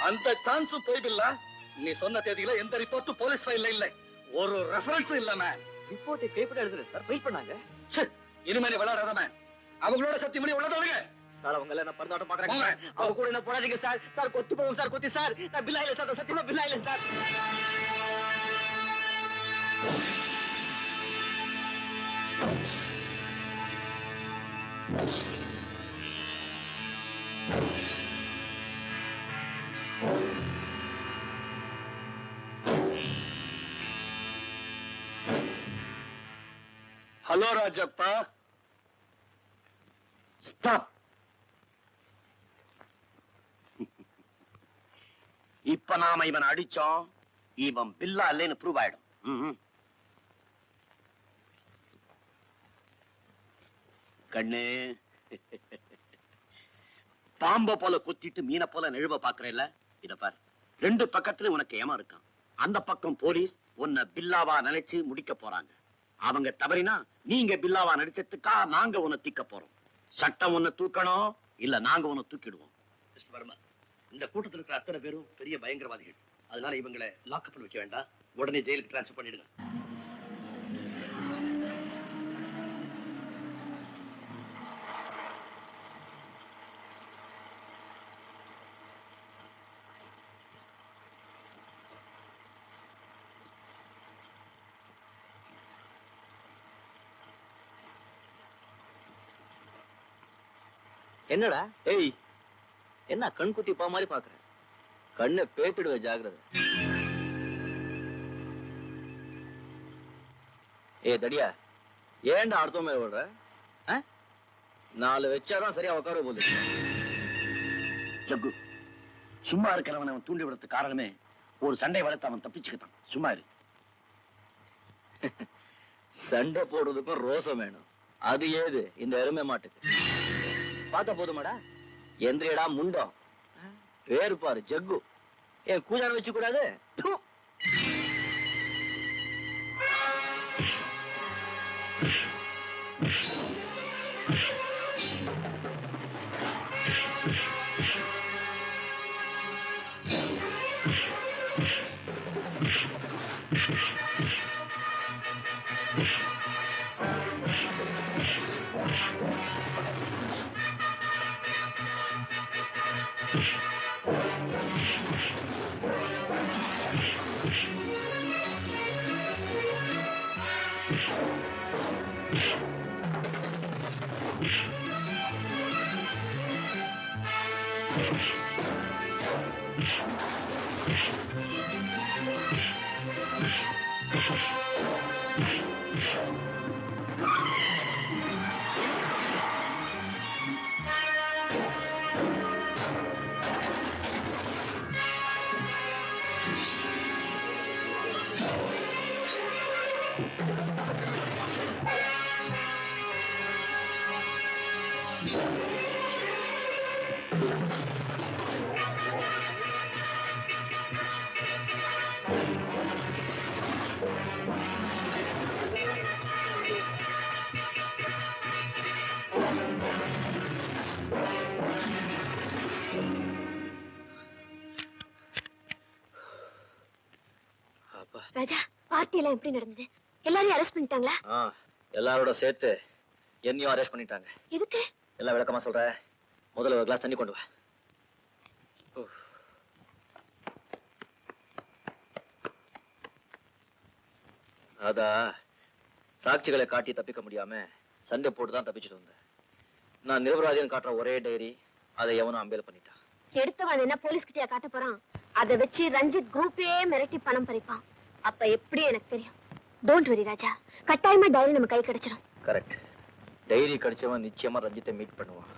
அந்த சான்ஸும் போய் பில்லா. நீ சொன்ன தேதியில எந்த ரிப்போர்ட்டும் போலீஸ் ஃபைல்ல இல்ல, ஒரு ரெஃபரன்ஸ் இல்ல. ரிப்போர்ட் கைப்பட எழுதுறேன் சார், வெயிட் பண்ணாங்க. இனிமே நீ விளையாடாதமே, அவங்களோட சத்தியம் பண்ணி உள்ளதோடுங்க சார். அவங்க எல்லாம் பரதாட்டம் பாக்குறாங்க. அவங்க கூட என்ன போடாதீங்க சார். சார் கொத்தி போவோம் சார், கொத்தி சார். நான் பில்லா இல்ல சார், சத்தியமா பில்லா இல்ல சார். Hello Rajappa, stop. இப்ப நாம இவன் அடிச்சோம், இவன் பில்லா இல்லைன்னு ப்ரூவ் ஆயிடும். கண்ணு, பாம்ப போல குத்திட்டு மீனை போல நெழுவ பாக்குறேல்ல, இத பாரு. ரெண்டு பக்கத்துல உனக்கு ஏமா இருக்கான். அந்த பக்கம் போலீஸ் உன்னை பில்லாவா நினைச்சு முடிக்க போறாங்க. அவங்க தவறினா நீங்க பில்லாவா நடிச்சதுக்கா நாங்க உன்னை தூக்க போறோம். சட்டம் உன்னை தூக்கணும், இல்ல நாங்க உன்னை தூக்கிடுவோம். மிஸ்டர் வர்மா, இந்த கூட்டத்தில் இருக்கிற அத்தனை பேரும் பெரிய பயங்கரவாதிகள். அதனால இவங்களை லாக்கப்ல வைக்க வேண்டாம், உடனே ஜெயிலுக்கு டிரான்ஸ்பர் பண்ணிடுங்க. என்னடா ஏய், என்ன கண் குத்தி பா மாதிரி பாக்குற? கண்ணை பேத்துடுவ, ஜாகிரதை. ஏ தடியா, ஏன்டா அடுத்த மேல விடுற? 4 வச்சாதான் சரியா உட்கார போகுது. ஜக்கு, சும்மா இருக்கிறவன் அவன் தூண்டி விடுறதுக்கு காரணமே ஒரு சண்டை வளர்த்து அவன் தப்பிச்சுக்கிட்டான். சும்மா இரு. சண்டை போடுறதுக்கும் ரோசம் வேணும். அது ஏது இந்த எருமை மாட்டுக்கு? பார்த்தா போதுமாடா? எந்திரியடா முண்டம். பேரு பாரு ஜக்கு. ஏன் கூஜான வச்சு கூடாது? ராஜா, பார்ட்டி எல்லாம் எப்படி நடந்தது? எல்லாரையும் அரெஸ்ட் பண்ணிட்டாங்களா? எல்லாரோட சேர்த்து என்னையும் அரெஸ்ட் பண்ணிட்டாங்க. எதுக்கு? எல்லாம் விளக்கமா சொல்ற. முதல்ல ஒரு கிளாஸ் தண்ணி கொண்டு வா. அதா சாட்சிகளை காட்டி தப்பிக்க முடியாம சண்டை போட்டுதான் தப்பிச்சுட்டு வந்தேன். நான் நிரபராதின்னு காட்டுற ஒரே டைரி, அதை எவனும் அம்பேல் பண்ணிட்டான். எடுத்தவன் என்ன போலீஸ் கிட்டயா காட்ட போறான்? அதை வச்சு ரஞ்சித் குரூப்பே மிரட்டி பணம் பறிப்பான். அப்ப எப்படி எனக்கு தெரியும்? டோன்ட் வரி ராஜா, கட்டாயமா டைரி நம்ம கை கிடைச்சிடும். கரெக்ட். டைரி கிடைச்சவன் நிச்சயமா ரஞ்சித்தை மீட் பண்ணுவான்.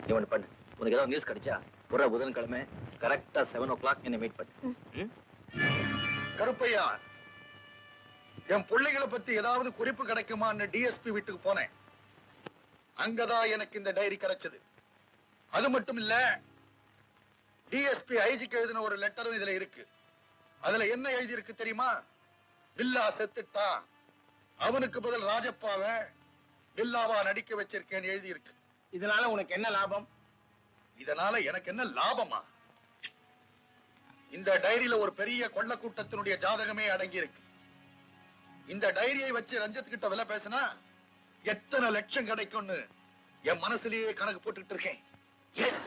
நீ ஒண்ணு பண்ணு, உனக்கு ஏதாவது நியூஸ் கிடைச்சா ஒரு புதன்கிழமை கரெக்டா 7 o'clock என்ன மீட் பண்ணு. கருப்பையா, என் பிள்ளைகளை பத்தி ஏதாவது குறிப்பு கிடைக்குமான்னு டிஎஸ்பி வீட்டுக்கு போனேன். அங்கதான் எனக்கு இந்த டைரி கிடைச்சது. அது மட்டும் இல்ல, டிஎஸ்பி ஐஜிக்கு எழுதின ஒரு லெட்டரும் இதுல இருக்கு. அதுல என்ன எழுதி இருக்கு தெரியுமா? பில்லா செத்துட்டா, அவனுக்கு பதில் ராஜப்பாவை பில்லாவா நடிக்க வச்சிருக்கேன்னு எழுதி இருக்கு. இதனால உனக்கு என்ன லாபம்? இதனால எனக்கு என்ன லாபமா? இந்த டைரியில ஒரு பெரிய கொள்ள கூட்டத்தினுடைய ஜாதகமே அடங்கி இருக்கு. இந்த டைரியை வச்சு ரஞ்சித் கிட்ட விலை பேசினா எத்தனை லட்சம் கிடைக்கும்னு என் மனசுலயே கணக்கு போட்டுட்டு இருக்கேன். எஸ்.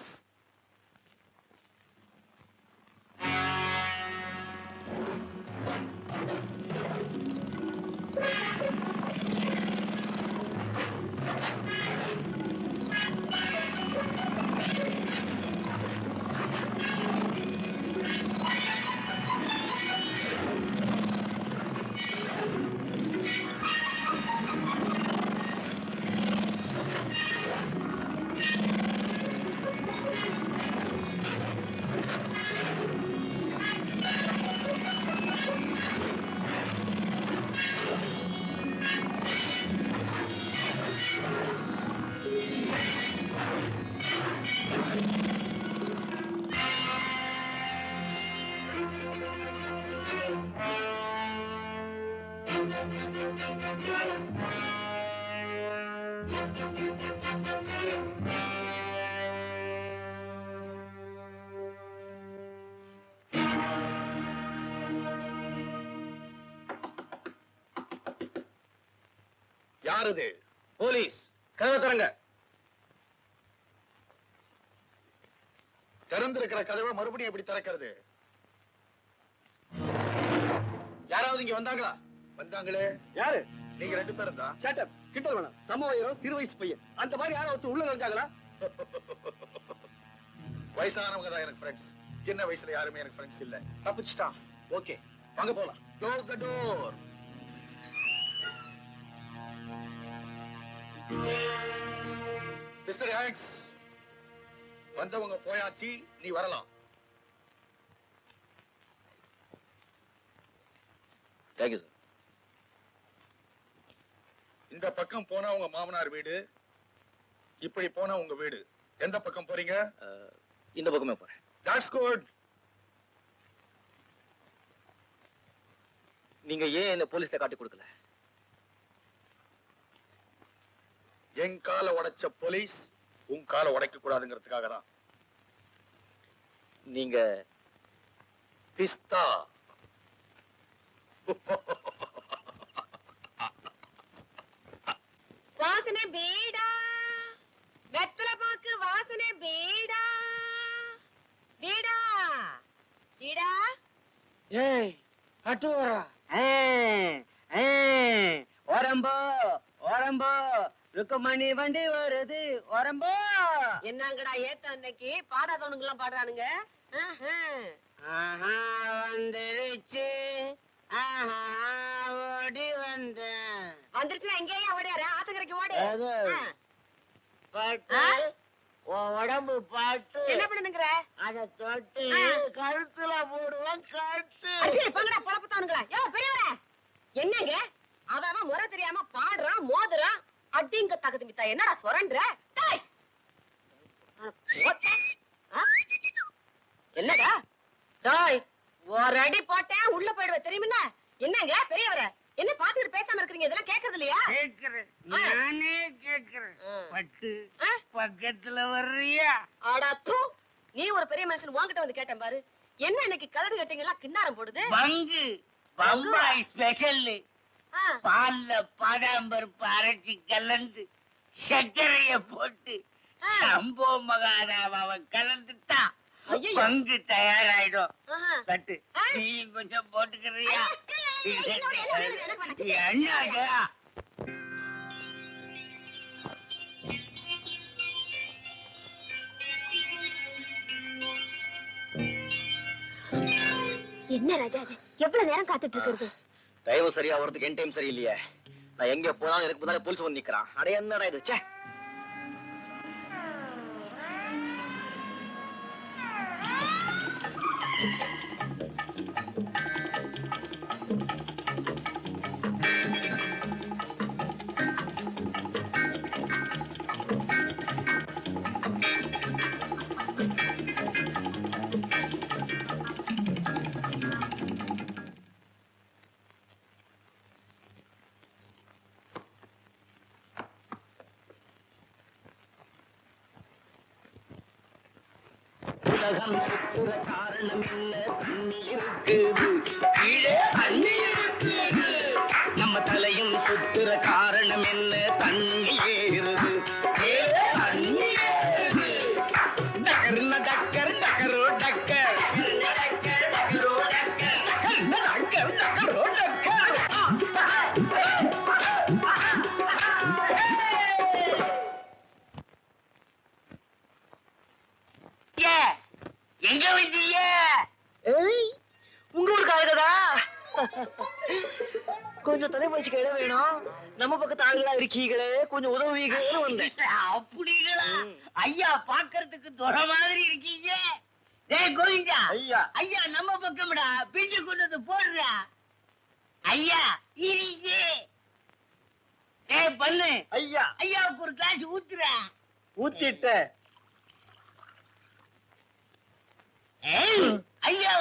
யாரது? போலீஸ். கதவை திறங்க. திறந்திருக்கிற கதவை மறுபடியும் எப்படி திறக்கிறது? யாராவது இங்க வந்தாங்களா? வந்தாங்களே. யாரு? நீங்க 2 பேரும் தான். சேட்டப். கிட்ட வேணாம். சமவயரம், சிறு வயசு பையன். அந்த மாதிரி யாராவது உள்ள நுழைஞ்சாங்களா? வயசானவங்க தான் எனக்கு ஃப்ரெண்ட்ஸ். சின்ன வயசுல யாருமே எனக்கு ஃப்ரெண்ட்ஸ் இல்ல. தப்பிச்சிட்டான். ஓகே, வாங்க போலாம். Close the door. Mister Hanks, வந்தவங்க போயாச்சு, நீ வரலாம். Thank you sir. இந்த பக்கம் போனா உங்க மாமனார் வீடு, இப்படி போனா உங்க வீடு. எந்த பக்கம் போறீங்க? இந்த பக்கமே போறேன். That's good. நீங்க ஏன் இந்த போலீஸ்ல காட்டி கொடுக்கல? என் காலை உடைச்ச போலீஸ் உன் காலை உடைக்க கூடாதுங்கிறதுக்காக தான். நீங்க பிஸ்தா. வாசனை பேடா, வெத்தலை பாக்கு வாசனை பேடா, பேடா, பேடா. ஏய் அட்டுவரா. ஓரம்போ ஓரம்போ ருக்குமணி வண்டி வருது ஓரம்போ. என்னங்கடா ஏத்த அன்னைக்கு பாடாதவனுங்க எல்லாம் பாடுறானுங்க. ஆஹா வந்துருச்சு, ஆஹா ஓடி வந்த. வந்துருச்சுன்னா எங்கேயா ஓடியாரு? ஆத்தங்கரைக்கு ஓடு. அது. ஆ. பாட்டு உன் உடம்பு பாட்டு. என்ன பண்ணுங்கிற? அத தொட்டு ஆ. கழுத்துல போடுவேன் காட்டு. பங்கடா பொழப்புத்தானுங்களா? யோ பெரியவரே, என்னங்க அவன் முறை தெரியாம பாடுறான் மோதுறான். அடிங்க தகுதி மித்தா என்னடா சொரன்ற? டேய்! போட்டேன். ஆ? என்னடா டாய், ஒரு அடி போட்டேன் உள்ள போயிடுவ தெரியுமில்ல? என்னங்க பெரியவரே, என்ன பாத்துட்டு பேசாம இருக்கீங்க? இதெல்லாம் கேக்குறது இல்லையா? கேக்குறேன், நானே கேக்குறேன். பட்டு பக்கத்துல வர்றியா? ஆடா தூ, நீ ஒரு பெரிய மனுஷன் உன்கிட்ட வந்து கேட்டேன் பாரு. என்ன இன்னைக்கு கலடு கட்டிங்களா கிண்ணாரம் போடுது? பங்கு பம்பாய் ஸ்பெஷல். ஆ. பால்ல பாதாம்பருப்பு அரைச்சி கலந்து சர்க்கரைய போட்டு சம்போ மகாராவ் அவன் கலந்துட்டா ஐயையோ. பங்கு தயாராயிடும். ஆஹா. கட்டு ஆ. நீ கொஞ்சம் போட்டுக்கிறியா? எனக்கு என்னடா என்ன ராஜா இது? எவ்வளவு நேரம் காத்துட்டு இருக்கிறது? டைம் சரியா வரதுக்கு என் டைம் சரியில்லையே. நான் எங்க போனாலும் எனக்கு முன்னால போலீஸ் வந்து நிக்கிறான். அட என்னடா இது? ச்சே. உலகம் சுத்துற காரணம் என்ன? தண்ணி இருக்குது கீழே தண்ணி இருக்குது. நம்ம தலையும் சுத்துற காரணம் என்ன? தண்ணி ஏறுது கீழே தண்ணி ஏறுது. டக்கர்ன டக்கர் டக்கரோ டக்கர் டக்கர் டக்கரோ டக்கர் டக்கர்ன டக்கர் டக்கரோ டக்கர். எங்க வந்தீங்க? உங்க ஊருக்கு ஆகுதா? கொஞ்சம் தலைமறைச்சுக்க இடம் வேணும். நம்ம பக்கத்து ஆளுகளா இருக்கீங்களே, கொஞ்சம் உதவுவீங்கன்னு வந்தேன். அப்படிங்களா? ஐயா பாக்குறதுக்கு துறை மாதிரி இருக்கீங்க. டேய் கோவிந்தா, ஐயா. ஐயா நம்ம பக்கம்டா. பிஞ்சு கொண்டு வந்து போடுறா. ஐயா இருங்க. டேய் பண்ணு. ஐயா ஐயாவுக்கு ஒரு கிளாஸ் ஊத்துறா. ஊத்திட்ட. ஏய், ஐயா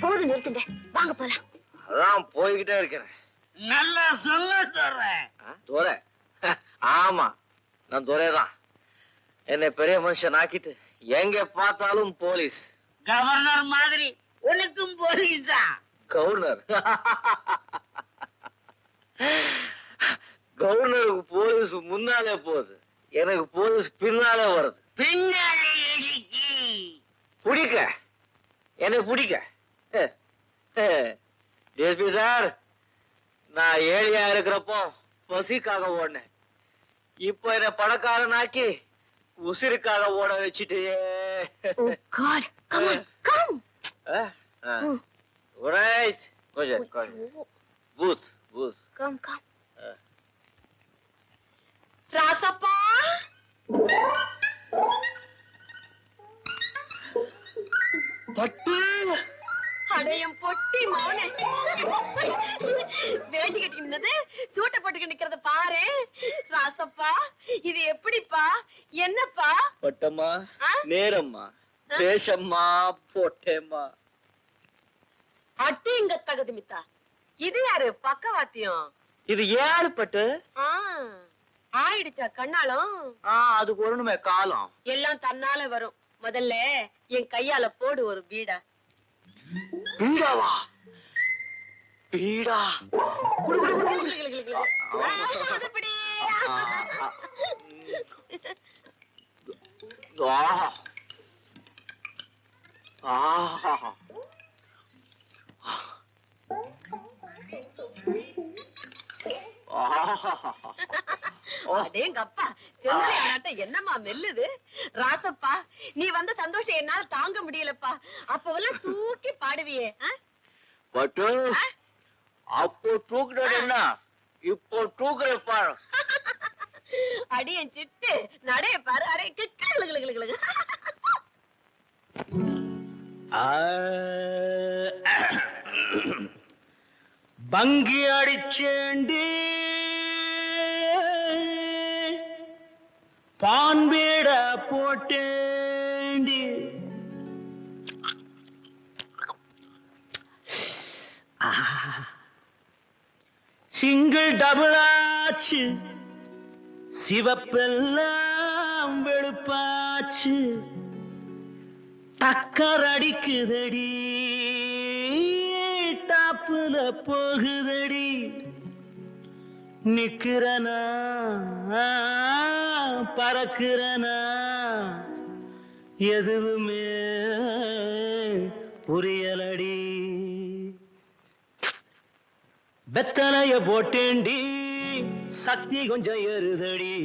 போதும் நிறுத்துங்க, வாங்க போலாம். அதான் போய்கிட்டே இருக்கிறேன். நல்லா சொல்ல சொல்றேன். துரை? ஆமா, நான் துரைதான். என்னை பெரிய மனுஷன் ஆக்கிட்டு எங்க பார்த்தாலும் போலீஸ். கவர்னர் மாதிரி உனக்கும் போலீஸா? கவர்னர்? கவர்னருக்கு போலீஸ் முன்னாலே போகுது, எனக்கு போலீஸ் பின்னாலே வருது. பின்னாடி இடிக்கு. பிடிக்க என்னை பிடிக்க. டிஎஸ்பி சார், நான் ஏழையா இருக்கிறப்போ பசிக்காக ஓடினேன். இப்ப என்ன பணக்காரனாக்கி உசிருக்காக ஓட வச்சுட்டு. Oh God, come on, come. Booth booth. Come, come. Rasappa, பட்டு அடையும் பொட்டி மோனே. வேண்டி கட்டிக்கினது சூட்டை போட்டுக்க நிக்கிறத பாரு. ராசப்பா, இது எப்படிப்பா? என்னப்பா? பட்டம்மா, ஆ? நேரம்மா, தேசம்மா, போட்டேம்மா. அட்டி இங்க தகுதி மித்தா. இது யாரு பக்கவாத்தியம்? இது ஏழு பட்டு. ஆயிடுச்சா கண்ணாலும்? அதுக்கு ஒண்ணுமே காலம். எல்லாம் தன்னால வரும். முதல்ல என் கையால போடு ஒரு பீடா. பீடாவா? பீடா? அது பிடி. ஆஹா ஆஹா. அடேங்கப்பா, செம்பரியாட்ட என்னம்மா மெல்லுது. ராசப்பா, நீ வந்த சந்தோஷம் என்னால தாங்க முடியலப்பா. அப்பவெல்லாம் தூக்கி பாடுவியே. பட்டு அப்போ தூக்குறது என்ன, இப்போ தூக்குற பாரு. அடியன் சிட்டு நடைய பாரு. அடே கிளு. பங்கி அடிச்சேண்டி பான்பேட போட்டேண்டி. சிங்கிள் டபுள் ஆச்சு, சிவப்பெல்லாம் வெளுப்பாச்சு. டக்கர் அடிக்குதடி, டாப்புல போகுதடி. நிக்கிறனா பறக்கிறனா எதுவுமே புரியலடி. வெத்தலைய போட்டேண்டி, சக்தி கொஞ்சம் ஏறுதடி.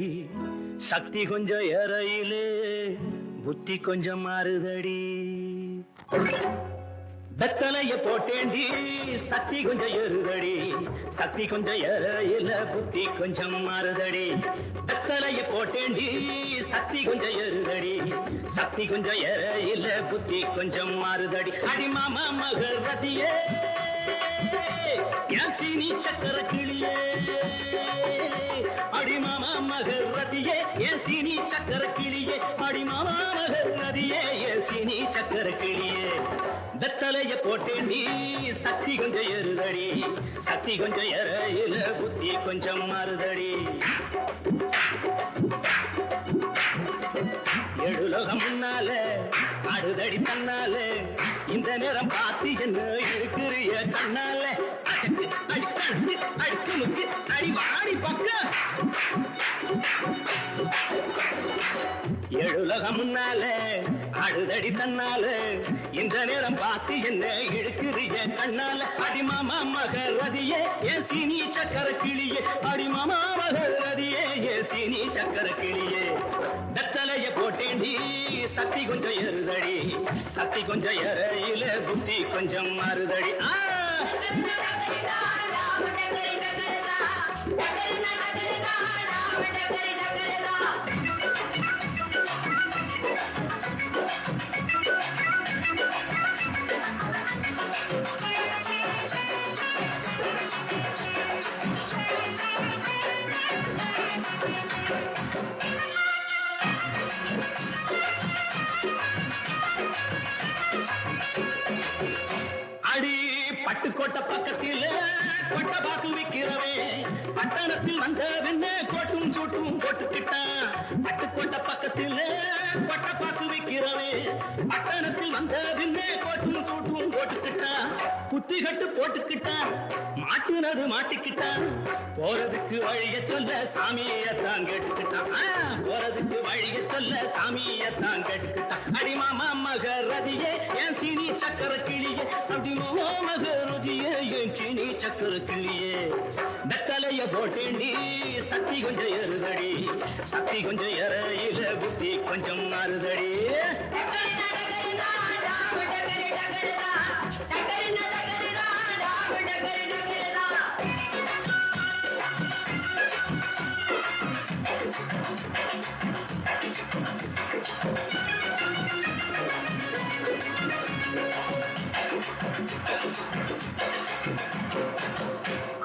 சக்தி கொஞ்சம் ஏறையிலே புத்தி கொஞ்சம் மாறுதடி. வெத்தலைய போட்டேண்டி சக்தி கொஞ்சம் ஏறுதடி சக்தி கொஞ்சம் ஏறையில புத்தி கொஞ்சம் மாறுதடி வெத்தலைய போட்டேண்டி சக்தி கொஞ்சம் ஏறுதடி சக்தி கொஞ்சம் ஏறையில புத்தி கொஞ்சம் மாறுதடி அடி மாமா மகரதியே என் சீனி சக்கர கிளியே அடி மாமா மகரதியே என் சீனி சக்கர கிளியே அடி மாமா மகரதியே என் சீனி சக்கர கிளியே வெத்தலைய போட்டேண்டி சக்தி கொஞ்சம் ஏறுதடி சக்தி கொஞ்சம் ஏறையில புத்தி கொஞ்சம் மாறுதடி எழுலோகம் முன்னால அடுதடி தன்னால இந்த நேரம் பார்த்து என்ன இருக்கிறிய கண்ணால அடக்கு அடிக்கண்டு அடிக்குமுக்கு அடி வாடி பக்க எழுலகம் முன்னால அடுதடி தன்னால இந்த நேரம் பார்த்து என்ன இழுக்குறிய கண்ணால அடிமாமா மகரதியே என் சீனி சக்கர கிளியே அடிமாமா மகரதியே என் சீனி சக்கர கிளியே வெத்தலைய போட்டேண்டி சக்தி கொஞ்சம் ஏறுதடி சக்தி கொஞ்சம் ஏறையில புத்தி கொஞ்சம் மாறுதடி அடி பட்டுக்கோட்டை பக்கத்தில் கொட்டை பாக்கு விற்கிறவே பட்டணத்தில் வந்த வெண்ண கோட்டும் சூட்டும் போட்டுக்கிட்டான் பட்டுக்கோட்டை பக்கத்தில் கொட்டை பாக்கு விற்கிறவே பட்டணத்தில் வந்த வெண்ண கோட்டும் சூட்டும் போட்டுக்கிட்டான் குத்தி கட்டு போட்டுக்கிட்டான் மாட்டுனது மாட்டிக்கிட்டான் போறதுக்கு வழிய சொல்ல சாமியத்தான் கேட்டுக்கிட்டான் போறதுக்கு வழிய சொல்ல சாமியத்தான் கேட்டுக்கிட்டான் அடிமாமா மகரதியே என் சீனி சக்கர கிளியே அடிமாமா மகரதியே என் சீனி சக்கர கிளியே வெத்தலைய போட்டேண்டி சக்தி கொஞ்சம் ஏறுதடி சக்தி கொஞ்சம் ஏறையில புத்தி கொஞ்சம் மாறுதடி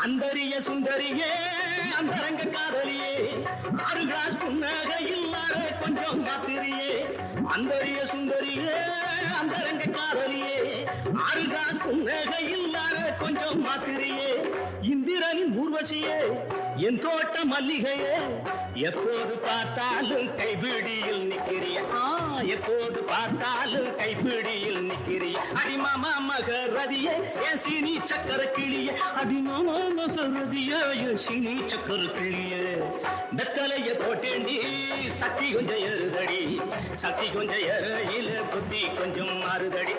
அந்தரிய சுந்தரியே அந்தரங்க காதலியே 6 கிளாஸ் புன்னகையில் கொஞ்சம் மாத்திரியே அந்தரிய சுந்தரியே அந்தரங்க காதலியே 6 கிளாஸ் புன்னகையில் கொஞ்சம் மாத்திரியே இந்திரனின் ஊர்வசியே என் தோட்ட மல்லிகையே எப்போது பார்த்தாலும் கைபிடியில் நிக்கிறிய எப்போது பார்த்தாலும் கைபிடியில் நிக்கிறிய அடிமாமா மகரதியே என் சீனி சக்கர கிளியே அடிமாமா மகரதியே என் சீனி சக்கர கிளியே வெத்தலைய போட்டேண்டி சக்தி கொஞ்சம் ஏறுதடி சக்தி கொஞ்சம் ஏறையில புத்தி கொஞ்சம் மாறுதடி